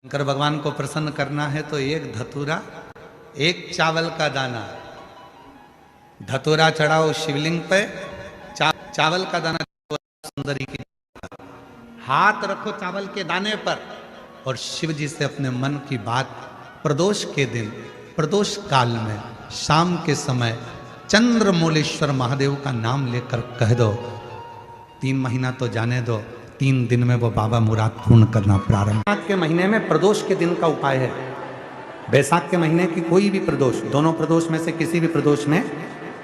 शंकर भगवान को प्रसन्न करना है तो एक धतूरा, एक चावल का दाना, धतूरा चढ़ाओ शिवलिंग पे, चावल का दाना सुंदरी की, हाथ रखो चावल के दाने पर और शिव जी से अपने मन की बात प्रदोष के दिन, प्रदोष काल में, शाम के समय चंद्रमौलेश्वर महादेव का नाम लेकर कह दो। 3 महीना तो जाने दो, 3 दिन में वो बाबा मुराद पूर्ण करना प्रारंभ। बैसाख के महीने में प्रदोष के दिन का उपाय है। बैसाख के महीने की कोई भी प्रदोष, दोनों प्रदोष में से किसी भी प्रदोष में,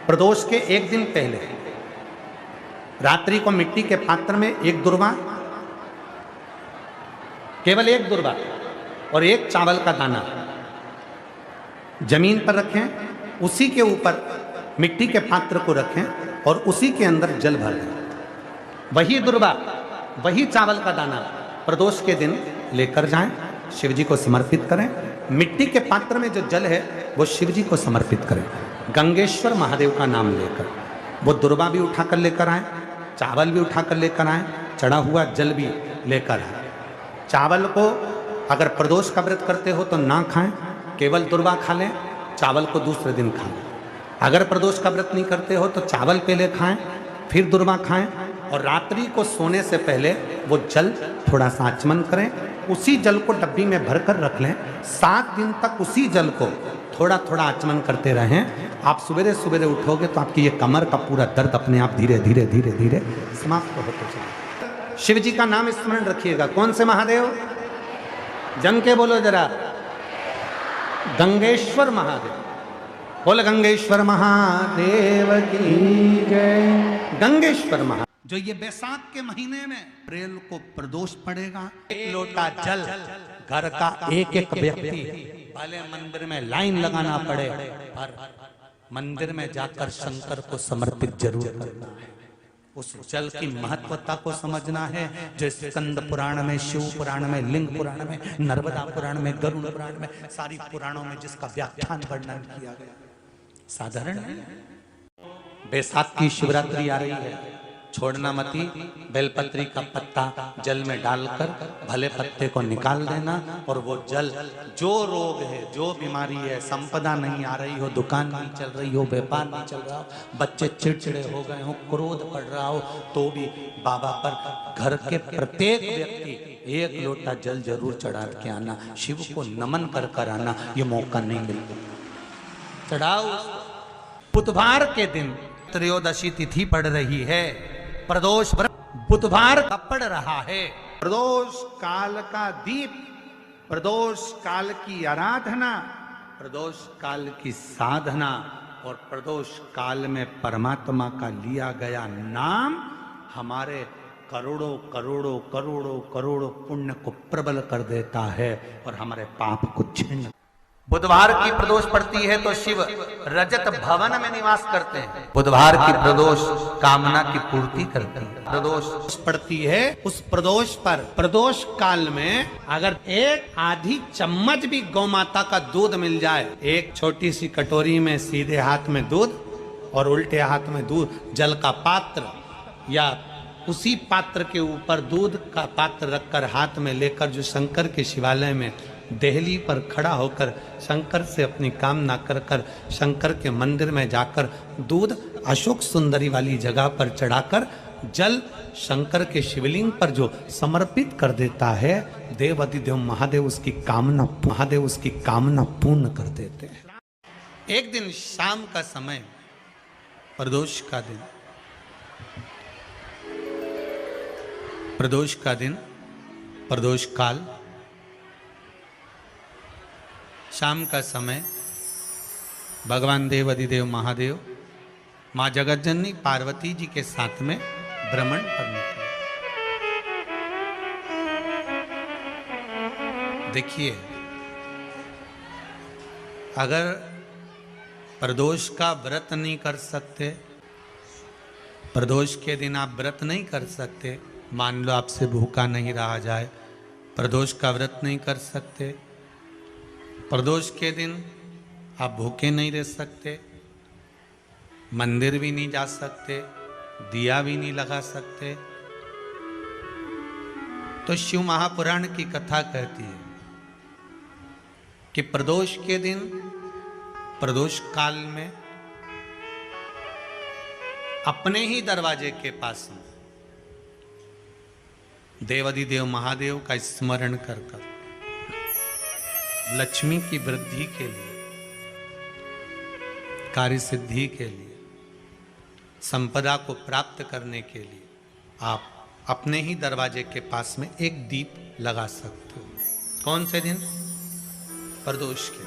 प्रदोष के 1 दिन पहले रात्रि को मिट्टी के पात्र में 1 दुर्वा, केवल 1 दुर्वा और 1 चावल का दाना जमीन पर रखें, उसी के ऊपर मिट्टी के पात्र को रखें और उसी के अंदर जल भर दें। वही दुर्वा, वही चावल का दाना प्रदोष के दिन लेकर जाएं, शिव जी को समर्पित करें। मिट्टी के पात्र में जो जल है वो शिव जी को समर्पित करें, गंगेश्वर महादेव का नाम लेकर। वो दुर्वा भी उठाकर लेकर आए, चावल भी उठाकर लेकर आए, चढ़ा हुआ जल भी लेकर आए। चावल को अगर प्रदोष का व्रत करते हो तो ना खाएं, केवल दुर्वा खा लें, चावल को दूसरे दिन खाएं। अगर प्रदोष का व्रत नहीं करते हो तो चावल पहले खाएं, फिर दुर्वा खाएं और रात्रि को सोने से पहले वो जल थोड़ा सा आचमन करें। उसी जल को डब्बी में भरकर रख लें। 7 दिन तक उसी जल को थोड़ा थोड़ा आचमन करते रहें। आप सवेरे सवेरे उठोगे तो आपकी ये कमर का पूरा दर्द अपने आप धीरे धीरे धीरे धीरे समाप्त होते चले। शिव जी का नाम स्मरण रखिएगा। कौन से महादेव? जम के बोलो जरा, गंगेश्वर महादेव। बोल गंगेश्वर महादेव की जय। गंगेश्वर महादेव। जो ये बैसाख के महीने में अप्रैल को प्रदोष पड़ेगा, 1 लोटा जल घर का एक एक व्यक्ति, भले मंदिर में लाइन लगाना पड़े पर मंदिर में जाकर शंकर को समर्पित जरूर करना है। उस जल की महत्वता को समझना है। जो स्कंद पुराण में, शिव पुराण में, लिंग पुराण में, नर्मदा पुराण में, गरुड़ पुराण में, सारी पुराणों में जिसका व्याख्यान वर्णन किया गया, साधारण है। बैसाख की शिवरात्रि आ रही है, छोड़ना मती। बेलपत्री का पत्ता जल में डालकर भले पत्ते को निकाल देना और वो जल, जो रोग है, जो बीमारी है, संपदा नहीं आ रही हो, दुकान नहीं चल रही हो, व्यापार नहीं चल रहा हो, बच्चे चिड़चिड़े हो गए हो, क्रोध पड़ रहा हो, तो भी बाबा पर घर के प्रत्येक व्यक्ति 1 लोटा जल जरूर चढ़ा के आना, शिव को नमन कर कर आना। ये मौका नहीं मिलता। चढ़ाओ। बुधवार के दिन त्रयोदशी तिथि पड़ रही है, प्रदोष बुधवार का पड़ रहा है। प्रदोष काल का दीप, प्रदोष काल की आराधना, प्रदोष काल की साधना और प्रदोष काल में परमात्मा का लिया गया नाम हमारे करोड़ों करोड़ों करोड़ों करोड़ों पुण्य को प्रबल कर देता है और हमारे पाप को छीन। बुधवार की प्रदोष पड़ती है तो शिव रजत भवन में निवास करते हैं। बुधवार की प्रदोष कामना की पूर्ति करती है। प्रदोष पड़ती है, उस प्रदोष पर प्रदोष काल में अगर 1 आधी चम्मच भी गौ माता का दूध मिल जाए, एक छोटी सी कटोरी में सीधे हाथ में दूध और उल्टे हाथ में दूध, जल का पात्र या उसी पात्र के ऊपर दूध का पात्र रखकर हाथ में लेकर जो शंकर के शिवालय में देहली पर खड़ा होकर शंकर से अपनी कामना कर कर शंकर के मंदिर में जाकर दूध अशोक सुंदरी वाली जगह पर चढ़ाकर जल शंकर के शिवलिंग पर जो समर्पित कर देता है, देवाधिदेव महादेव उसकी कामना पूर्ण कर देते हैं। एक दिन शाम का समय, प्रदोष का दिन, प्रदोष का दिन, प्रदोष काल, शाम का समय, भगवान देवाधिदेव महादेव माँ जगतजननी पार्वती जी के साथ में भ्रमण पर निकले। देखिए, अगर प्रदोष का व्रत नहीं कर सकते, प्रदोष के दिन आप व्रत नहीं कर सकते, मान लो आपसे भूखा नहीं रहा जाए, प्रदोष का व्रत नहीं कर सकते, प्रदोष के दिन आप भूखे नहीं रह सकते, मंदिर भी नहीं जा सकते, दिया भी नहीं लगा सकते, तो शिव महापुराण की कथा कहती है कि प्रदोष के दिन, प्रदोष काल में अपने ही दरवाजे के पास में देवाधिदेव महादेव का स्मरण कर कर लक्ष्मी की वृद्धि के लिए, कार्य सिद्धि के लिए, संपदा को प्राप्त करने के लिए आप अपने ही दरवाजे के पास में एक दीप लगा सकते हो। कौन से दिन? प्रदोष के।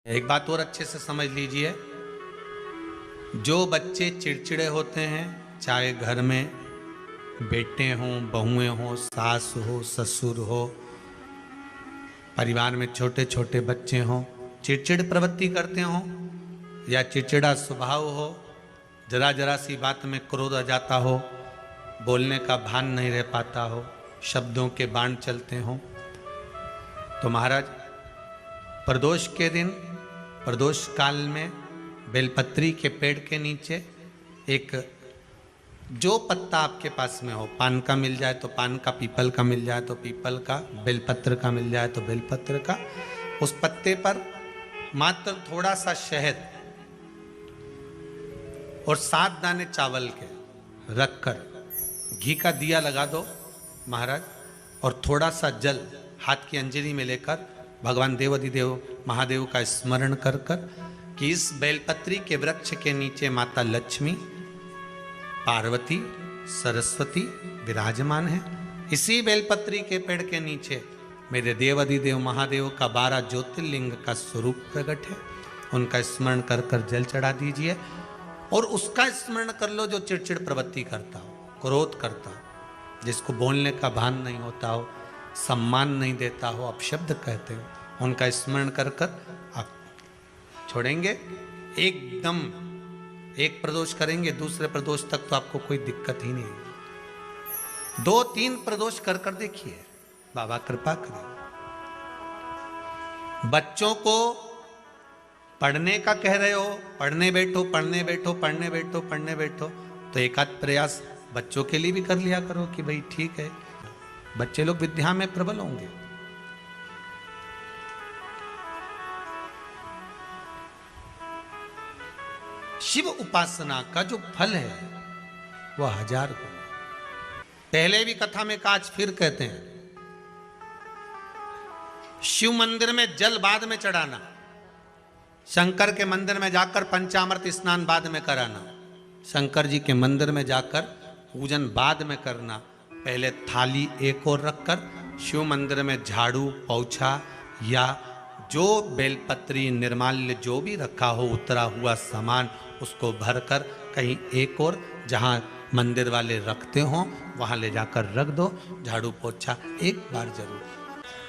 एक बात और अच्छे से समझ लीजिए, जो बच्चे चिड़चिड़े होते हैं, चाहे घर में बेटे हों, बहुएं हों, सास हो, ससुर हो, परिवार में छोटे छोटे बच्चे हों, चिड़चिड़ प्रवृत्ति करते हों या चिड़चिड़ा स्वभाव हो, जरा जरा सी बात में क्रोध आ जाता हो, बोलने का भान नहीं रह पाता हो, शब्दों के बाण चलते हों, तो महाराज प्रदोष के दिन, प्रदोष काल में बेलपत्री के पेड़ के नीचे एक, जो पत्ता आपके पास में हो, पान का मिल जाए तो पान का, पीपल का मिल जाए तो पीपल का, बेलपत्र का मिल जाए तो बेलपत्र का, उस पत्ते पर मात्र थोड़ा सा शहद और 7 दाने चावल के रखकर घी का दिया लगा दो महाराज, और थोड़ा सा जल हाथ की अंजलि में लेकर भगवान देवाधिदेव महादेव का स्मरण कर कर कि इस बेलपत्री के वृक्ष के नीचे माता लक्ष्मी, पार्वती, सरस्वती विराजमान है। इसी बेलपत्री के पेड़ के नीचे मेरे देवाधिदेव महादेव का 12 ज्योतिर्लिंग का स्वरूप प्रकट है। उनका स्मरण कर कर जल चढ़ा दीजिए और उसका स्मरण कर लो जो चिड़चिड़ प्रवृत्ति करता हो, क्रोध करता हो, जिसको बोलने का भान नहीं होता हो, सम्मान नहीं देता हो, अपशब्द कहते हो, उनका स्मरण कर कर आप छोड़ेंगे। एकदम एक प्रदोष करेंगे, दूसरे प्रदोष तक तो आपको कोई दिक्कत ही नहीं है। 2-3 प्रदोष कर कर देखिए, बाबा कृपा करें। बच्चों को पढ़ने का कह रहे हो, पढ़ने बैठो, पढ़ने बैठो, पढ़ने बैठो, पढ़ने बैठो, तो एक आध प्रयास बच्चों के लिए भी कर लिया करो कि भाई ठीक है, बच्चे लोग विद्या में प्रबल होंगे। शिव उपासना का जो फल है वह 1000 गुना। पहले भी कथा में आज फिर कहते हैं, शिव मंदिर में जल बाद में चढ़ाना, शंकर के मंदिर में जाकर पंचामृत स्नान बाद में कराना, शंकर जी के मंदिर में जाकर पूजन बाद में करना, पहले थाली एक और रखकर शिव मंदिर में झाड़ू, पोछा या जो बेलपत्री, निर्माल्य जो भी रखा हो, उतरा हुआ सामान, उसको भरकर कहीं एक और जहां मंदिर वाले रखते हो वहां ले जाकर रख दो। झाड़ू पोछा एक बार जरूर।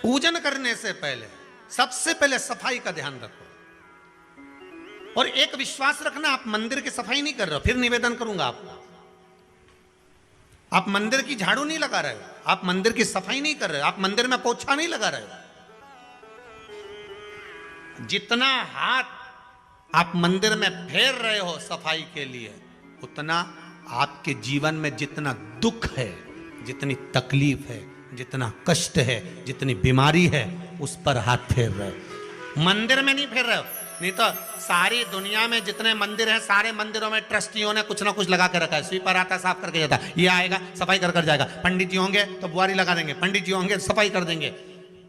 पूजन करने से पहले सबसे पहले सफाई का ध्यान रखो और एक विश्वास रखना, आप मंदिर की सफाई नहीं कर रहे हो, फिर निवेदन करूंगा आपको, आप मंदिर की झाड़ू नहीं लगा रहे हो, आप मंदिर की सफाई नहीं कर रहे हो, आप मंदिर में पोछा नहीं लगा रहे हो। जितना हाथ आप मंदिर में फेर रहे हो सफाई के लिए, उतना आपके जीवन में जितना दुख है, जितनी तकलीफ है, जितना कष्ट है, जितनी बीमारी है, उस पर हाथ फेर रहे हो, मंदिर में नहीं फेर रहे हो। नहीं तो सारी दुनिया में जितने मंदिर हैं, सारे मंदिरों में ट्रस्टियों ने कुछ ना कुछ लगा के रखा है। स्वीपर आता है, साफ करके जाता है, ये आएगा सफाई कर कर जाएगा, पंडित जी होंगे तो बुआरी लगा देंगे, पंडित जी होंगे सफाई कर देंगे।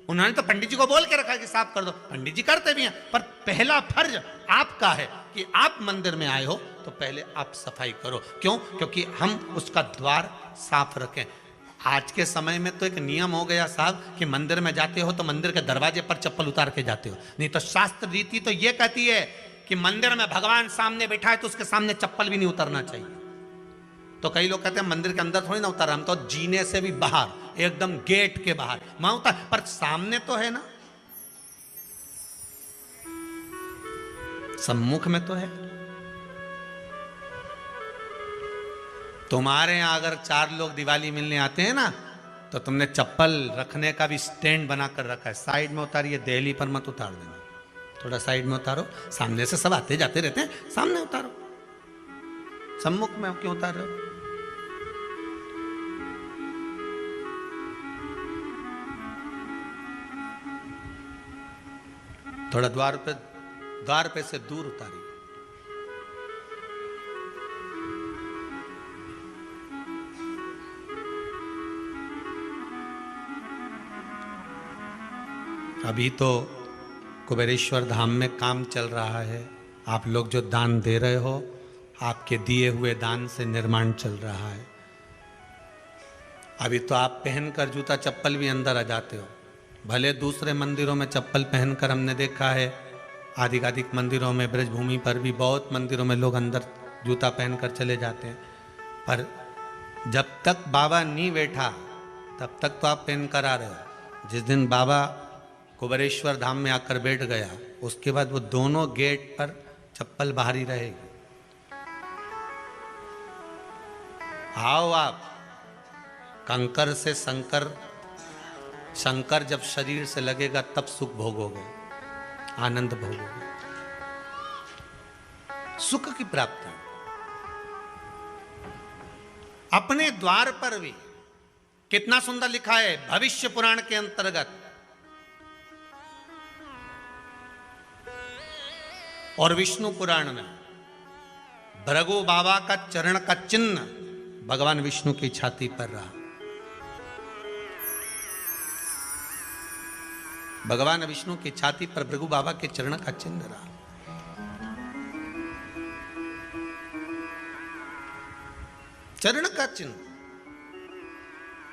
उन्होंने तो पंडित जी को बोल के रखा है कि साफ कर दो, पंडित जी करते भी हैं, पर पहला फर्ज आपका है कि आप मंदिर में आए हो तो पहले आप सफाई करो। क्यों? क्योंकि हम उसका द्वार साफ रखें। आज के समय में तो एक नियम हो गया साहब कि मंदिर में जाते हो तो मंदिर के दरवाजे पर चप्पल उतार के जाते हो, नहीं तो शास्त्र रीति तो ये कहती है कि मंदिर में भगवान सामने बैठा है तो उसके सामने चप्पल भी नहीं उतरना चाहिए। तो कई लोग कहते हैं मंदिर के अंदर थोड़ी ना उतार, हम तो जीने से भी बाहर, एकदम गेट के बाहर वहां उतार, पर सामने तो है ना, सम्मुख में तो है। तुम्हारे यहां अगर 4 लोग दिवाली मिलने आते हैं ना, तो तुमने चप्पल रखने का भी स्टैंड बनाकर रखा है, साइड में उतारिए, दहली पर मत उतार देना, थोड़ा साइड में उतारो, सामने से सब आते जाते रहते हैं, सामने उतारो, सम्मुख में क्यों उतार रहे हो? थोड़ा द्वार पे से दूर उतारिए। अभी तो कुबेरेश्वर धाम में काम चल रहा है। आप लोग जो दान दे रहे हो, आपके दिए हुए दान से निर्माण चल रहा है। अभी तो आप पहनकर जूता चप्पल भी अंदर आ जाते हो। भले दूसरे मंदिरों में चप्पल पहनकर हमने देखा है, आधिकाधिक मंदिरों में, ब्रजभूमि पर भी बहुत मंदिरों में लोग अंदर जूता पहनकर चले जाते हैं, पर जब तक बाबा नहीं बैठा तब तक तो आप पहनकर आ रहे हो। जिस दिन बाबा कुबेरेश्वर धाम में आकर बैठ गया, उसके बाद वो दोनों गेट पर चप्पल बाहर ही रहेगी। आओ आप, कंकर से शंकर जब शरीर से लगेगा तब सुख भोगोगे, आनंद भोगोगे, सुख की प्राप्ति। अपने द्वार पर भी कितना सुंदर लिखा है भविष्य पुराण के अंतर्गत। और विष्णु पुराण में भृगु बाबा का चरण का चिन्ह भगवान विष्णु की छाती पर रहा। भगवान विष्णु की छाती पर भृगु बाबा के चरण का चिन्ह रहा। चरण का चिन्ह।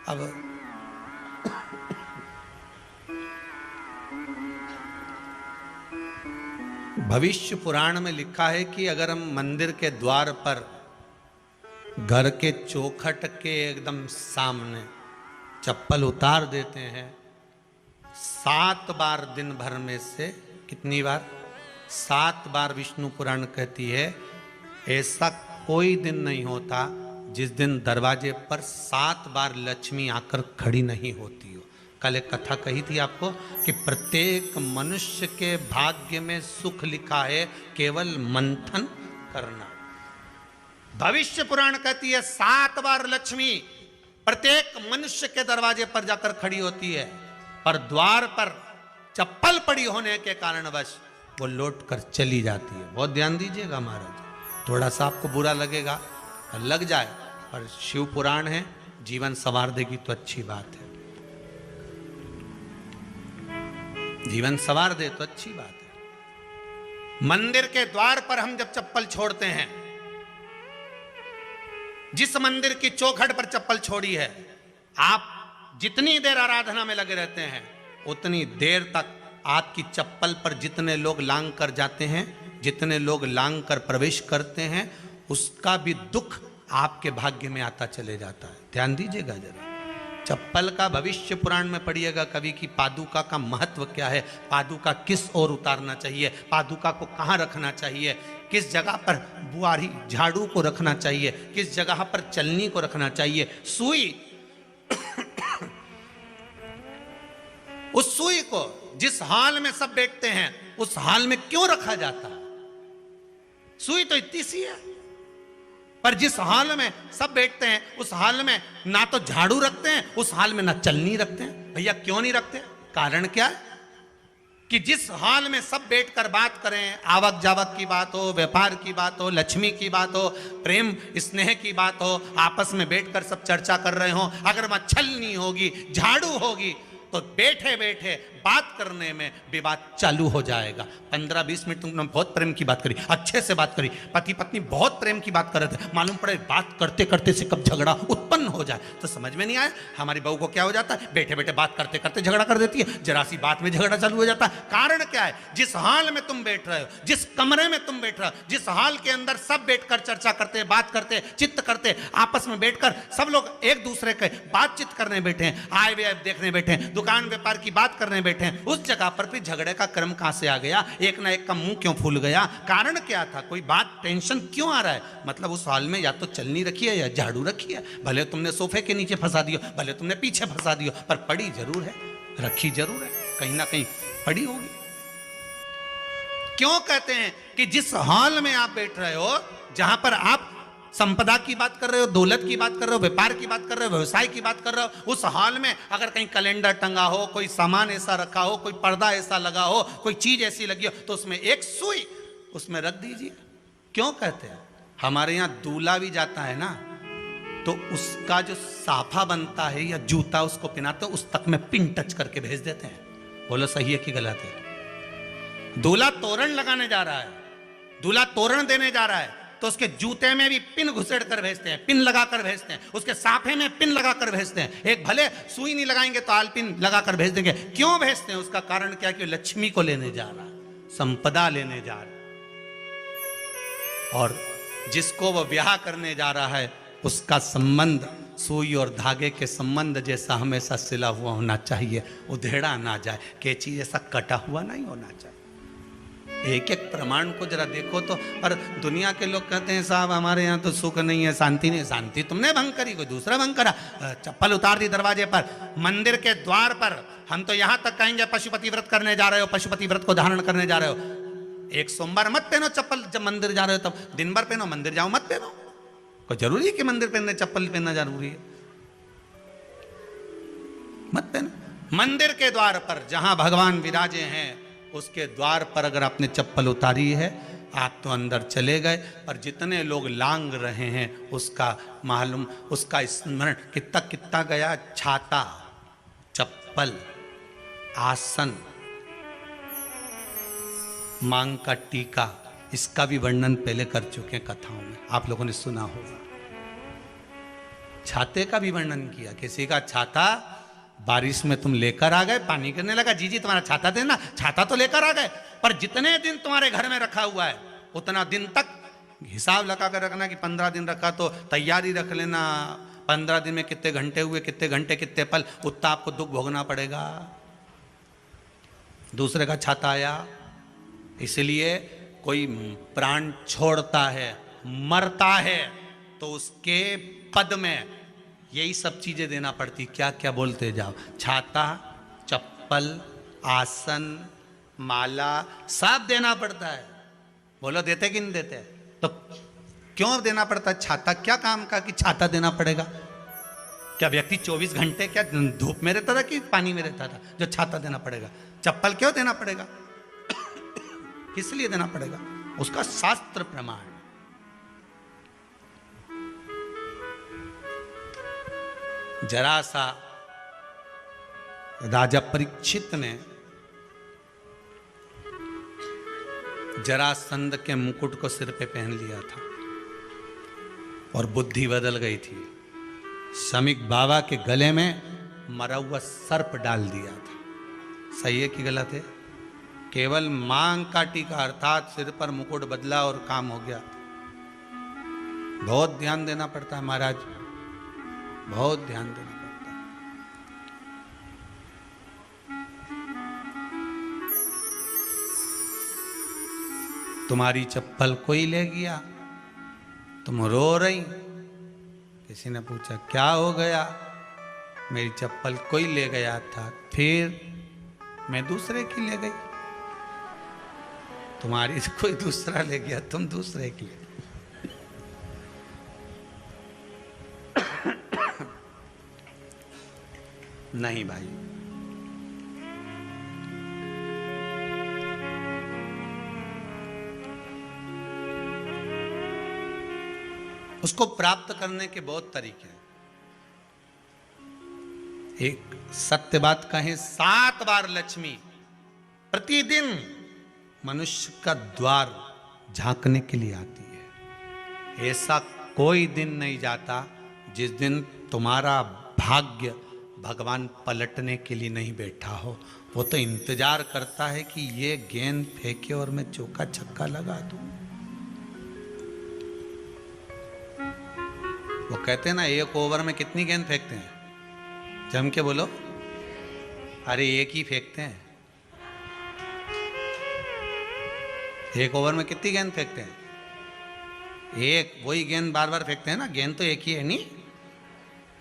अब भविष्य पुराण में लिखा है कि अगर हम मंदिर के द्वार पर घर के चौखट के एकदम सामने चप्पल उतार देते हैं, 7 बार दिन भर में से, कितनी बार? 7 बार विष्णु पुराण कहती है ऐसा कोई दिन नहीं होता जिस दिन दरवाजे पर 7 बार लक्ष्मी आकर खड़ी नहीं होती हो। कल एक कथा कही थी आपको कि प्रत्येक मनुष्य के भाग्य में सुख लिखा है, केवल मंथन करना। भविष्य पुराण कहती है 7 बार लक्ष्मी प्रत्येक मनुष्य के दरवाजे पर जाकर खड़ी होती है, पर द्वार पर चप्पल पड़ी होने के कारणवश वो लौट कर चली जाती है। बहुत ध्यान दीजिएगा महाराज, थोड़ा सा आपको बुरा लगेगा, लग जाए, पर शिव पुराण है, जीवन संवार देगी तो अच्छी बात है। जीवन संवार दे तो अच्छी बात है। मंदिर के द्वार पर हम जब चप्पल छोड़ते हैं, जिस मंदिर की चौखट पर चप्पल छोड़ी है, आप जितनी देर आराधना में लगे रहते हैं उतनी देर तक आपकी चप्पल पर जितने लोग लांग कर जाते हैं, जितने लोग लांग कर प्रवेश करते हैं, उसका भी दुख आपके भाग्य में आता चले जाता है। ध्यान दीजिएगा जरा। चप्पल का भविष्य पुराण में पढ़िएगा कभी कि पादुका का महत्व क्या है, पादुका किस ओर उतारना चाहिए, पादुका को कहाँ रखना चाहिए, किस जगह पर बुआरी झाड़ू को रखना चाहिए, किस जगह पर चलनी को रखना चाहिए, सुई उस सुई को जिस हाल में सब बैठते हैं उस हाल में क्यों रखा जाता है? सुई तो इतनी सी है, पर जिस हाल में सब बैठते हैं उस हाल में ना तो झाड़ू रखते हैं, उस हाल में ना चलनी रखते हैं। भैया क्यों नहीं रखते? कारण क्या है कि जिस हाल में सब बैठकर बात करें, आवक जावक की बात हो, व्यापार की बात हो, लक्ष्मी की बात हो, प्रेम स्नेह की बात हो, आपस में बैठकर सब चर्चा कर रहे हो, अगर वहां छलनी होगी, झाड़ू होगी, तो बैठे बैठे बात करने में विवाद चालू हो जाएगा। 15-20 मिनट तुमने बहुत प्रेम की बात करी, अच्छे से बात करी, पति पत्नी बहुत प्रेम की बात कर रहे थे, मालूम पड़े बात करते करते से कब झगड़ा उत्पन्न हो जाए तो समझ में नहीं आया। हमारी बहू को क्या हो जाता है, बैठे बैठे बात करते करते झगड़ा कर देती है, जरा सी बात में झगड़ा चालू हो जाता है। कारण क्या है? जिस हाल में तुम बैठ रहे हो, जिस कमरे में तुम बैठ रहे हो, जिस हाल के अंदर सब बैठकर चर्चा करते, बात करते, चित्त करते, आपस में बैठकर सब लोग एक दूसरे के बातचीत करने बैठे हैं, आए व्यय देखने बैठे हैं, दुकान व्यापार की बात करने बैठे हैं, उस जगह पर भी झगड़े का क्रम कहां से आ गया? एक ना एक का मुंह क्यों फूल गया? कारण क्या था? कोई बात टेंशन क्यों आ रहा है? मतलब उस हाल में या तो चलनी रखी है या झाड़ू रखी है, भले तुमने सोफे के नीचे फंसा दियो, भले तुमने पीछे फंसा दियो, पर पड़ी जरूर है, रखी जरूर है, कहीं ना कहीं पड़ी होगी। क्यों कहते हैं कि जिस हाल में आप बैठ रहे हो, जहां पर आप संपदा की बात कर रहे हो, दौलत की बात कर रहे हो, व्यापार की बात कर रहे हो, व्यवसाय की बात कर रहे हो, उस हॉल में अगर कहीं कैलेंडर टंगा हो, कोई सामान ऐसा रखा हो, कोई पर्दा ऐसा लगा हो, कोई चीज ऐसी लगी हो, तो उसमें एक सुई उसमें रख दीजिए। क्यों कहते हैं? हमारे यहां दूल्हा भी जाता है ना, तो उसका जो साफा बनता है या जूता उसको पहनाते हैं, उस तक में पिन टच करके भेज देते हैं। बोलो सही है कि गलत है? दूल्हा तोरण लगाने जा रहा है, दूल्हा तोरण देने जा रहा है, तो उसके जूते में भी पिन घुसेड़ कर भेजते हैं, पिन लगा कर भेजते हैं, उसके साफे में पिन लगा कर भेजते हैं। एक भले सुई नहीं लगाएंगे तो आल पिन लगा कर भेज देंगे। क्यों भेजते हैं? उसका कारण क्या? कि लक्ष्मी को लेने जा रहा है, संपदा लेने जा रहा है, और जिसको वो ब्याह करने जा रहा है उसका संबंध सुई और धागे के संबंध जैसा हमेशा सिला हुआ होना चाहिए, उधेड़ा ना जाए, कैंची जैसा कटा हुआ नहीं होना चाहिए। एक एक प्रमाण को जरा देखो तो। और दुनिया के लोग कहते हैं साहब हमारे यहाँ तो सुख नहीं है, शांति नहीं। शांति तुमने भंग करी, कोई दूसरा भंग करा। चप्पल उतार दी दरवाजे पर, मंदिर के द्वार पर। हम तो यहाँ तक कहेंगे पशुपति व्रत करने जा रहे हो, पशुपति व्रत को धारण करने जा रहे हो, एक सोमवार मत पहनो चप्पल। जब मंदिर जा रहे हो तब दिन भर पहनो, मंदिर जाओ मत पहनो। कोई जरूरी है कि मंदिर पहनने चप्पल पहनना जरूरी है? मत पहनो। मंदिर के द्वार पर जहां भगवान विराजे हैं उसके द्वार पर अगर आपने चप्पल उतारी है, आप तो अंदर चले गए। पर जितने लोग लांग रहे हैं उसका मालूम, उसका स्मरण कितना कितना गया। छाता, चप्पल, आसन, मांग का टीका, इसका भी वर्णन पहले कर चुके हैं कथाओं में, आप लोगों ने सुना होगा। छाते का भी वर्णन किया। किसी का छाता बारिश में तुम लेकर आ गए, पानी गिरने लगा, जी जी तुम्हारा छाता देना, छाता तो लेकर आ गए, पर जितने दिन तुम्हारे घर में रखा हुआ है उतना दिन तक हिसाब लगा कर रखना कि 15 दिन रखा तो तैयारी रख लेना। 15 दिन में कितने घंटे हुए, कितने घंटे कितने पल, उतना आपको दुख भोगना पड़ेगा। दूसरे का छाता आया, इसलिए कोई प्राण छोड़ता है, मरता है, तो उसके पद में यही सब चीजें देना पड़ती। क्या क्या बोलते जाओ, छाता, चप्पल, आसन, माला, सब देना पड़ता है। बोलो देते कि नहीं देते? तो क्यों देना पड़ता है? छाता क्या काम का कि छाता देना पड़ेगा? क्या व्यक्ति 24 घंटे क्या धूप में रहता था कि पानी में रहता था जो छाता देना पड़ेगा? चप्पल क्यों देना पड़ेगा? किस लिए देना पड़ेगा? उसका शास्त्र प्रमाण। जरा सा राजा परीक्षित ने जरासंध के मुकुट को सिर पे पहन लिया था और बुद्धि बदल गई थी। शमीक बाबा के गले में मरा हुआ सर्प डाल दिया था। सही है कि गलत है? केवल मांग का टीका अर्थात सिर पर मुकुट बदला और काम हो गया। बहुत ध्यान देना पड़ता है महाराज, बहुत ध्यान देना पड़ता है। तुम्हारी चप्पल कोई ले गया, तुम रो रही, किसी ने पूछा क्या हो गया? मेरी चप्पल कोई ले गया था, फिर मैं दूसरे की ले गई। तुम्हारी कोई दूसरा ले गया, तुम दूसरे की ले। नहीं भाई, उसको प्राप्त करने के बहुत तरीके हैं। एक सत्य बात कहें, 7 बार लक्ष्मी प्रतिदिन मनुष्य का द्वार झांकने के लिए आती है। ऐसा कोई दिन नहीं जाता जिस दिन तुम्हारा भाग्य भगवान पलटने के लिए नहीं बैठा हो। वो तो इंतजार करता है कि ये गेंद फेंके और मैं चौका छक्का लगा दूं। वो कहते हैं ना, एक ओवर में कितनी गेंद फेंकते हैं? जम के बोलो। अरे एक ही फेंकते हैं। एक ओवर में कितनी गेंद फेंकते हैं? एक। वही गेंद बार बार फेंकते हैं ना, गेंद तो एक ही है नहीं।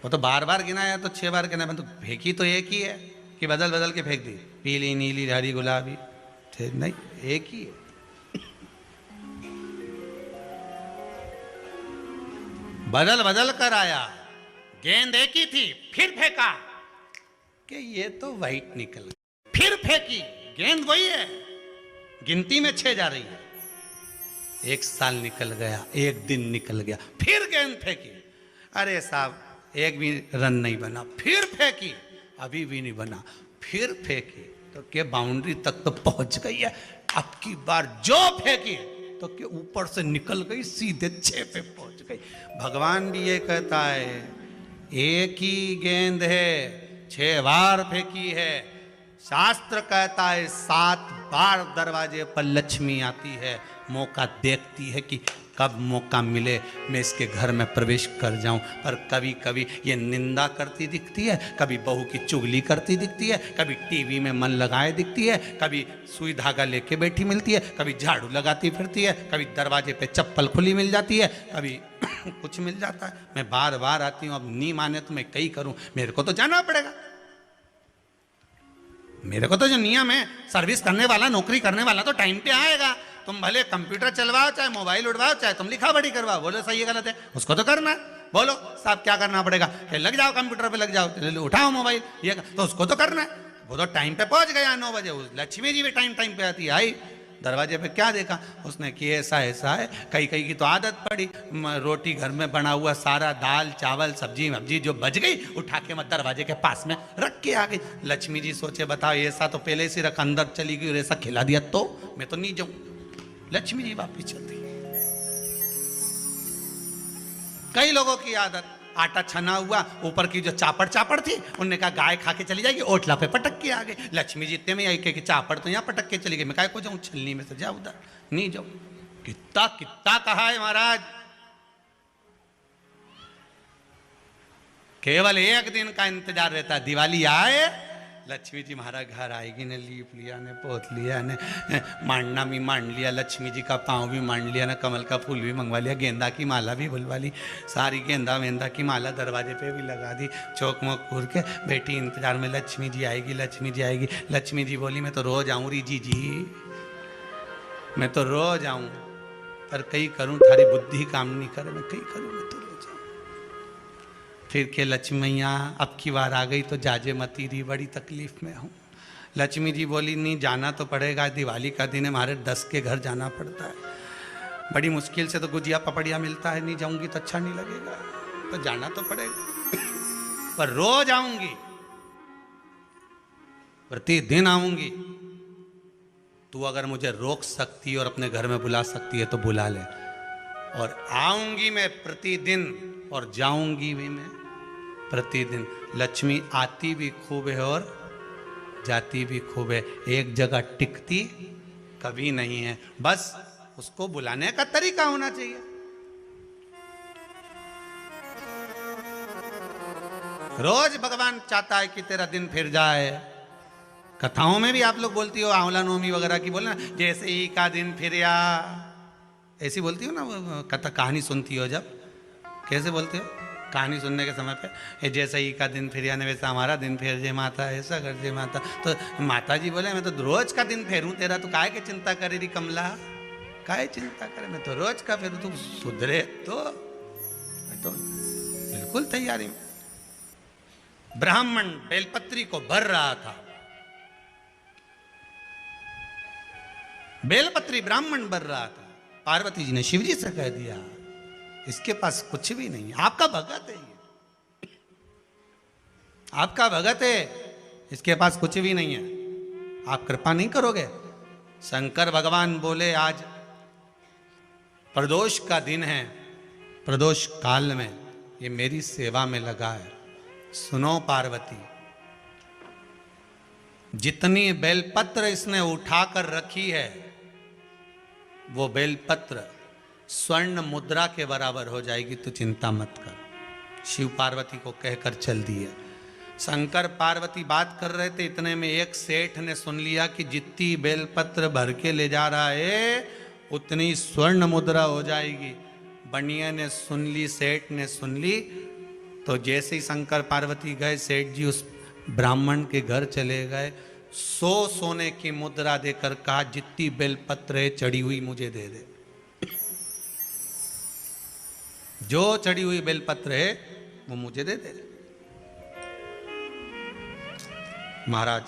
वो तो बार बार गिनाया तो 6 बार गिना, तो फेंकी तो एक ही है कि बदल बदल के फेंक दी, पीली नीली हरी गुलाबी? नहीं, एक ही है। बदल बदल कर आया, गेंद एक ही थी, फिर फेंका कि ये तो वाइट निकल गई, फिर फेंकी, गेंद वही है, गिनती में 6 जा रही है। 1 साल निकल गया, 1 दिन निकल गया, फिर गेंद फेंकी, अरे साहब एक भी रन नहीं बना, फिर फेंकी, अभी भी नहीं बना, फिर फेंकी तो क्या बाउंड्री तक तो पहुंच गई है, अब की बार जो फेंकी तो क्या ऊपर से निकल गई, सीधे 6 पे पहुंच गई। भगवान भी ये कहता है, एक ही गेंद है, 6 बार फेंकी है। शास्त्र कहता है 7 बार दरवाजे पर लक्ष्मी आती है, मौका देखती है कि कब मौका मिले मैं इसके घर में प्रवेश कर जाऊं। पर कभी कभी ये निंदा करती दिखती है, कभी बहू की चुगली करती दिखती है, कभी टीवी में मन लगाए दिखती है, कभी सुई धागा लेके बैठी मिलती है, कभी झाड़ू लगाती फिरती है, कभी दरवाजे पे चप्पल खुली मिल जाती है, कभी कुछ मिल जाता है। मैं बार बार आती हूँ, अब नहीं माने तो मैं कई करूँ, मेरे को तो जाना पड़ेगा। मेरे को तो जो नियम है, सर्विस करने वाला, नौकरी करने वाला तो टाइम पे आएगा। तुम भले कंप्यूटर चलवाओ, चाहे मोबाइल उड़वाओ, चाहे तुम लिखा पढ़ी करवाओ, बोलो सही है गलत है, उसको तो करना है। बोलो साहब क्या करना पड़ेगा, लग जाओ कंप्यूटर पे, लग जाओ, उठाओ मोबाइल, ये तो उसको तो करना है। वो तो टाइम पे पहुंच गया 9 बजे, लक्ष्मी जी भी टाइम पे आती है। आई दरवाजे पे क्या देखा उसने कि ऐसा ऐसा है, कई कई की तो आदत पड़ी, रोटी घर में बना हुआ सारा दाल चावल सब्जी वब्जी जो बच गई उठा के मैं दरवाजे के पास में रख के आ गई। लक्ष्मी जी सोचे बताओ ऐसा तो पहले से रख, अंदर चली गई और ऐसा खिला दिया तो मैं तो नहीं जाऊं। लक्ष्मी जी वापिस चलती। कई लोगों की आदत, आटा छना हुआ, ऊपर की जो चापड़ थी उनने कहा गाय खा के चली जाएगी, ओटला पे पटक के आ गए। लक्ष्मी जी इतने में आई कि चापड़ तो यहाँ पटक के चली गई, मैं काय को जाऊं, छलनी में से जा उधर, नहीं जाऊं। कितना कितना कहा है महाराज, केवल 1 दिन का इंतजार रहता है, दिवाली आए लक्ष्मी जी महाराज घर आएगी ने, लीप लिया ने, पोत लिया ने, मांडना भी मांड लिया, लक्ष्मी जी का पाँव भी मांड लिया ना, कमल का फूल भी मंगवा लिया, गेंदा की माला भी बुलवा ली, सारी गेंदा वेंदा की माला दरवाजे पे भी लगा दी, चौक मोक पूर के बेटी इंतजार में, लक्ष्मी जी आएगी, लक्ष्मी जी आएगी। लक्ष्मी जी बोली मैं तो रोज आऊँ री जी, मैं तो रोज आऊँ, पर कई करूँ थारी बुद्धि काम नहीं करे, मैं कई करूँ, मैं तो रोज आऊँ। फिर के लक्ष्मी मैया अब की बार आ गई तो जाजे मती रही, बड़ी तकलीफ में हूँ। लक्ष्मी जी बोली नहीं जाना तो पड़ेगा, दिवाली का दिन है, हमारे 10 के घर जाना पड़ता है, बड़ी मुश्किल से तो गुजिया पपड़िया मिलता है, नहीं जाऊंगी तो अच्छा नहीं लगेगा, तो जाना तो पड़ेगा, पर रोज आऊंगी, प्रतिदिन आऊंगी। तू अगर मुझे रोक सकती है और अपने घर में बुला सकती है तो बुला ले, और आऊंगी मैं प्रतिदिन और जाऊंगी भी मैं प्रतिदिन। लक्ष्मी आती भी खूब है और जाती भी खूब है, एक जगह टिकती कभी नहीं है, बस उसको बुलाने का तरीका होना चाहिए। रोज भगवान चाहता है कि तेरा दिन फिर जाए। कथाओं में भी आप लोग बोलती हो, आंवला नवमी वगैरह की बोलना, जैसे ही का दिन फिर या, ऐसी बोलती हो ना, कथा कहानी सुनती हो जब, कैसे बोलते हो कहानी सुनने के समय पे, जैसे ही का दिन फिर आने वैसा हमारा दिन फेर जे माता, ऐसा कर जे माता। तो माता जी बोले मैं तो रोज का दिन फेरूं तेरा, तो काहे के चिंता करे री कमला, काहे चिंता करे, मैं तो रोज का फेरू, तू सुधरे तो मैं तो बिल्कुल तैयारी में। ब्राह्मण बेलपत्री को भर रहा था, बेलपत्री ब्राह्मण भर रहा था, पार्वती जी ने शिव जी से कह दिया इसके पास कुछ भी नहीं है, आपका भगत है ये, आपका भगत है, इसके पास कुछ भी नहीं है, आप कृपा नहीं करोगे। शंकर भगवान बोले आज प्रदोष का दिन है, प्रदोष काल में ये मेरी सेवा में लगा है। सुनो पार्वती, जितनी बेलपत्र इसने उठाकर रखी है वो बेलपत्र स्वर्ण मुद्रा के बराबर हो जाएगी, तो चिंता मत कर। शिव पार्वती को कहकर चल दिए। शंकर पार्वती बात कर रहे थे, इतने में एक सेठ ने सुन लिया कि जितनी बेलपत्र भर के ले जा रहा है उतनी स्वर्ण मुद्रा हो जाएगी। बनिया ने सुन ली, सेठ ने सुन ली, तो जैसे ही शंकर पार्वती गए, सेठ जी उस ब्राह्मण के घर चले गए, 100 सोने की मुद्रा देकर कहा जितनी बेलपत्र है चढ़ी हुई मुझे दे दे। जो चढ़ी हुई बेलपत्र है वो मुझे दे दे। महाराज